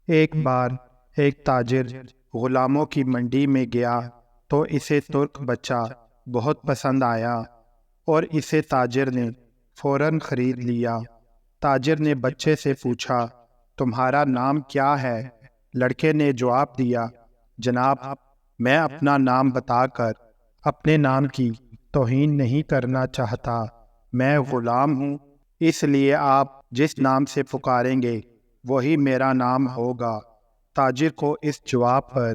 ایک بار ایک تاجر غلاموں کی منڈی میں گیا تو اسے ترک بچہ بہت پسند آیا اور اسے تاجر نے فوراً خرید لیا۔ تاجر نے بچے سے پوچھا، تمہارا نام کیا ہے؟ لڑکے نے جواب دیا، جناب، میں اپنا نام بتا کر اپنے نام کی توہین نہیں کرنا چاہتا۔ میں غلام ہوں، اس لیے آپ جس نام سے پکاریں گے وہی میرا نام ہوگا۔ تاجر کو اس جواب پر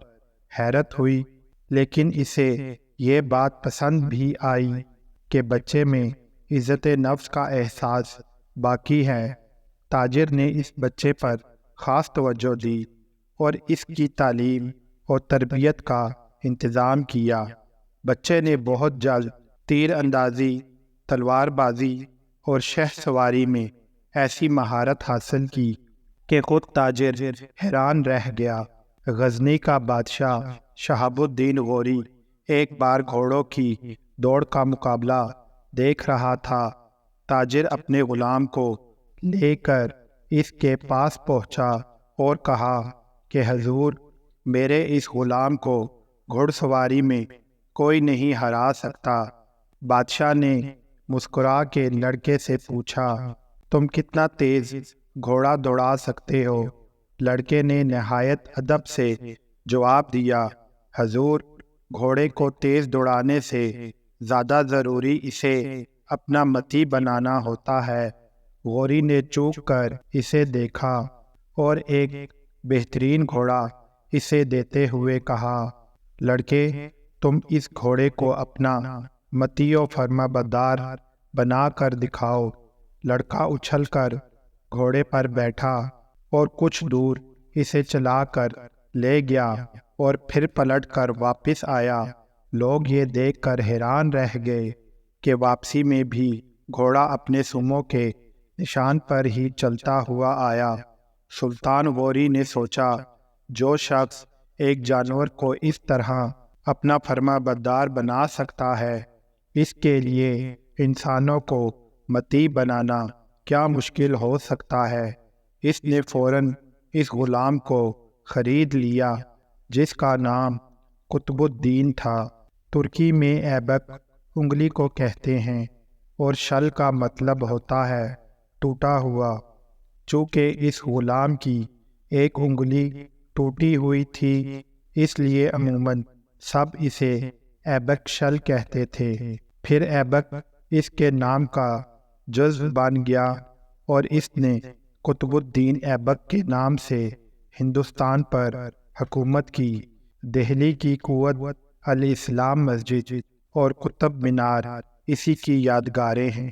حیرت ہوئی، لیکن اسے یہ بات پسند بھی آئی کہ بچے میں عزت نفس کا احساس باقی ہے۔ تاجر نے اس بچے پر خاص توجہ دی اور اس کی تعلیم اور تربیت کا انتظام کیا۔ بچے نے بہت جلد تیر اندازی، تلوار بازی اور شہ سواری میں ایسی مہارت حاصل کی کہ خود تاجر حیران رہ گیا۔ غزنی کا بادشاہ شہاب الدین غوری ایک بار گھوڑوں کی دوڑ کا مقابلہ دیکھ رہا تھا۔ تاجر اپنے غلام کو لے کر اس کے پاس پہنچا اور کہا کہ حضور، میرے اس غلام کو گھڑ سواری میں کوئی نہیں ہرا سکتا۔ بادشاہ نے مسکرا کے لڑکے سے پوچھا، تم کتنا تیز گھوڑا دوڑا سکتے ہو؟ لڑکے نے نہایت ادب سے جواب دیا، حضور، گھوڑے کو تیز دوڑانے سے زیادہ ضروری اسے اپنا متی بنانا ہوتا ہے۔ غوری نے چوک کر اسے دیکھا اور ایک بہترین گھوڑا اسے دیتے ہوئے کہا، لڑکے، تم اس گھوڑے کو اپنا متی و فرما بردار بنا کر دکھاؤ۔ لڑکا اچھل کر گھوڑے پر بیٹھا اور کچھ دور اسے چلا کر لے گیا اور پھر پلٹ کر واپس آیا۔ لوگ یہ دیکھ کر حیران رہ گئے کہ واپسی میں بھی گھوڑا اپنے سموں کے نشان پر ہی چلتا ہوا آیا۔ سلطان غوری نے سوچا، جو شخص ایک جانور کو اس طرح اپنا فرما بردار بنا سکتا ہے، اس کے لیے انسانوں کو مطیع بنانا کیا مشکل ہو سکتا ہے۔ اس نے فوراً اس غلام کو خرید لیا، جس کا نام قطب الدین تھا۔ ترکی میں ایبک انگلی کو کہتے ہیں اور شل کا مطلب ہوتا ہے ٹوٹا ہوا۔ چونکہ اس غلام کی ایک انگلی ٹوٹی ہوئی تھی، اس لیے عموماً سب اسے ایبک شل کہتے تھے۔ پھر ایبک اس کے نام کا جزو بن گیا اور اس نے قطب الدین ایبک کے نام سے ہندوستان پر حکومت کی۔ دہلی کی قوت الاسلام مسجد اور قطب مینار اسی کی یادگاریں ہیں۔